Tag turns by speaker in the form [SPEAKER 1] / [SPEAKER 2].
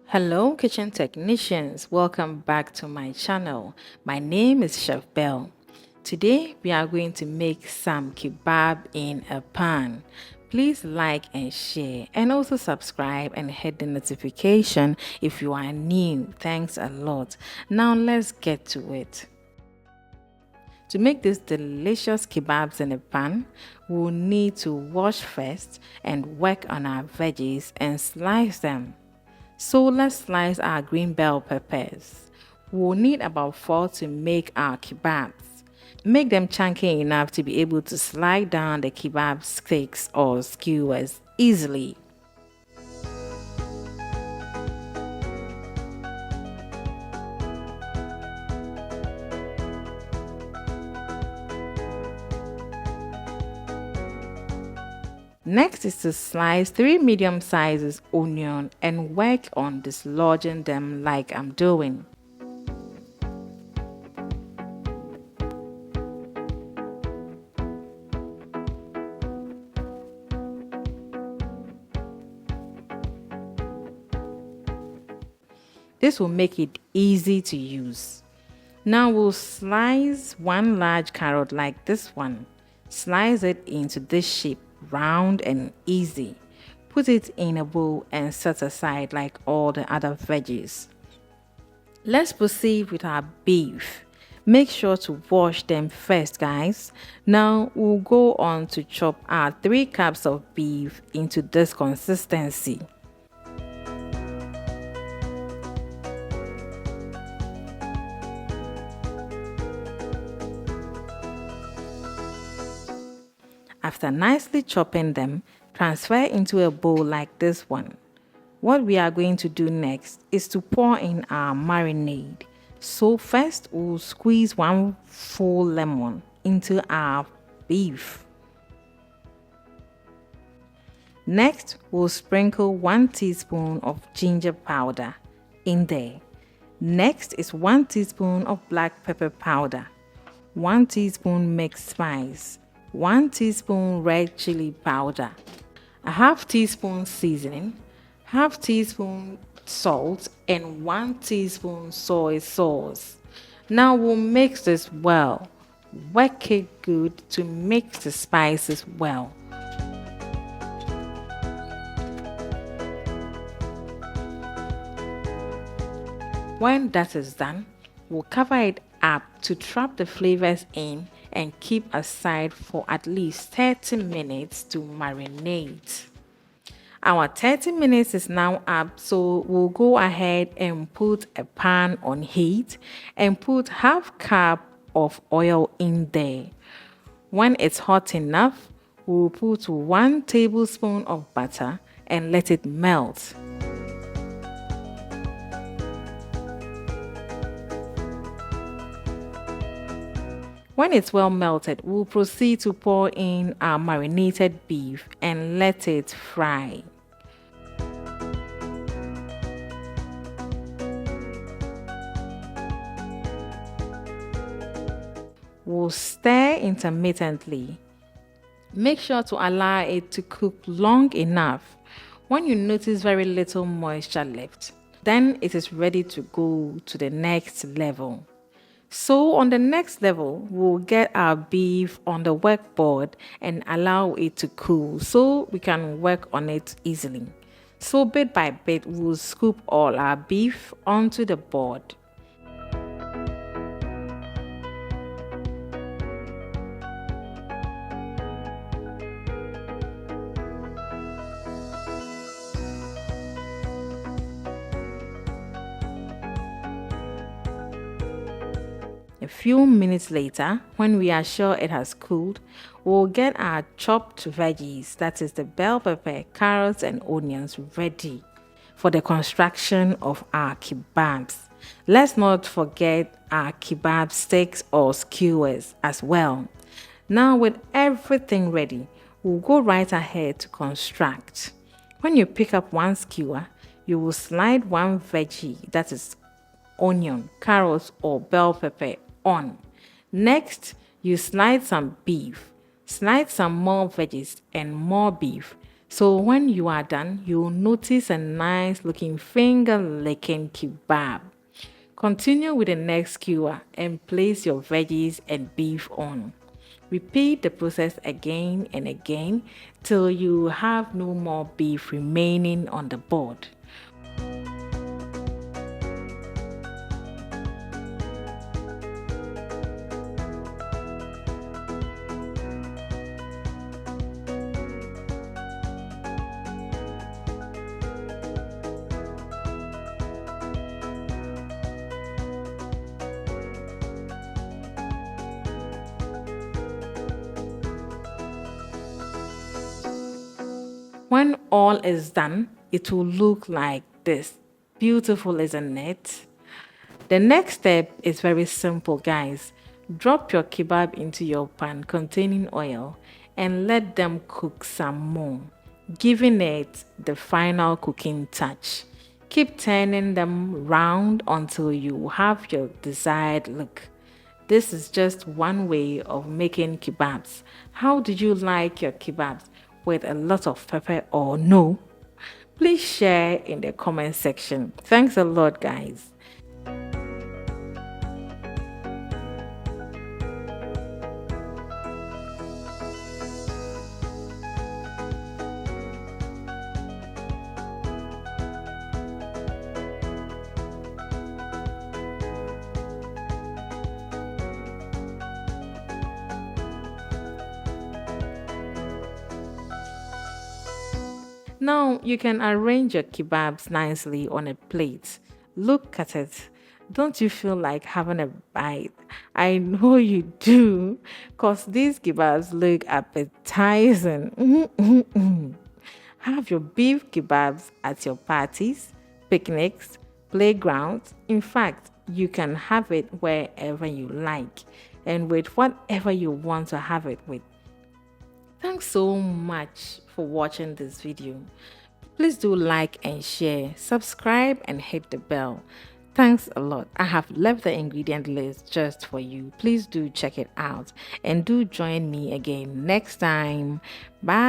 [SPEAKER 1] Hello, kitchen technicians. Welcome back to my channel. My name is Chef Belle. Today, we are going to make some kebab in a pan. Please like and share, and also subscribe and hit the notification if you are new. Thanks a lot. Now, let's get to it. To make these delicious kebabs in a pan, we'll need to wash first and work on our veggies and slice them. So let's slice our green bell peppers. We'll need about 4 to make our kebabs. Make them chunky enough to be able to slide down the kebab sticks or skewers easily. Next is to slice 3 medium sizes onion and work on dislodging them like I'm doing. This will make it easy to use. Now we'll slice 1 large carrot like this one. Slice it into this shape, round and easy. Put it in a bowl and set aside like all the other veggies. Let's proceed with our beef. Make sure to wash them first, guys. Now we'll go on to chop our 3 cups of beef into this consistency. After nicely chopping them, transfer into a bowl like this one. What we are going to do next is to pour in our marinade. So first we'll squeeze 1 full lemon into our beef. Next, we'll sprinkle 1 teaspoon of ginger powder in there. Next is 1 teaspoon of black pepper powder, 1 teaspoon mixed spice, 1 teaspoon red chili powder, a half teaspoon seasoning, half teaspoon salt, and 1 teaspoon soy sauce. Now we'll mix this well. Work it good to mix the spices well. When that is done, we'll cover it up to trap the flavors in and keep aside for at least 30 minutes to marinate. Our 30 minutes is now up, so we'll go ahead and put a pan on heat and put half cup of oil in there. When it's hot enough, we'll put 1 tablespoon of butter and let it melt. When it's well melted, we'll proceed to pour in our marinated beef and let it fry. We'll stir intermittently. Make sure to allow it to cook long enough. When you notice very little moisture left, then it is ready to go to the next level. So on the next level, we'll get our beef on the work board and allow it to cool so we can work on it easily. So bit by bit, we'll scoop all our beef onto the board. A few minutes later, when we are sure it has cooled, we'll get our chopped veggies, that is the bell pepper, carrots and onions, ready for the construction of our kebabs. Let's not forget our kebab sticks or skewers as well. Now with everything ready, we'll go right ahead to construct. When you pick up 1 skewer, you will slide 1 veggie, that is onion, carrots or bell pepper on. Next, you slide some beef, slide some more veggies and more beef, So when you are done, you'll notice a nice looking finger licking kebab. Continue with the next skewer and place your veggies and beef on. Repeat the process again and again till you have no more beef remaining on the board. When all is done, it will look like this. Beautiful, isn't it? The next step is very simple, guys. Drop your kebab into your pan containing oil and let them cook some more, giving it the final cooking touch. Keep turning them round until you have your desired look. This is just one way of making kebabs. How did you like your kebabs? With a lot of pepper or no? Please share in the comment section. Thanks a lot, guys. Now you can arrange your kebabs nicely on a plate. Look at it. Don't you feel like having a bite? I know you do, because these kebabs look appetizing. Have your beef kebabs at your parties, picnics, playgrounds. In fact, you can have it wherever you like and with whatever you want to have it with. Thanks so much for watching this video. Please do like and share, subscribe and hit the bell. Thanks a lot. I have left the ingredient list just for you. Please do check it out and do join me again next time. Bye.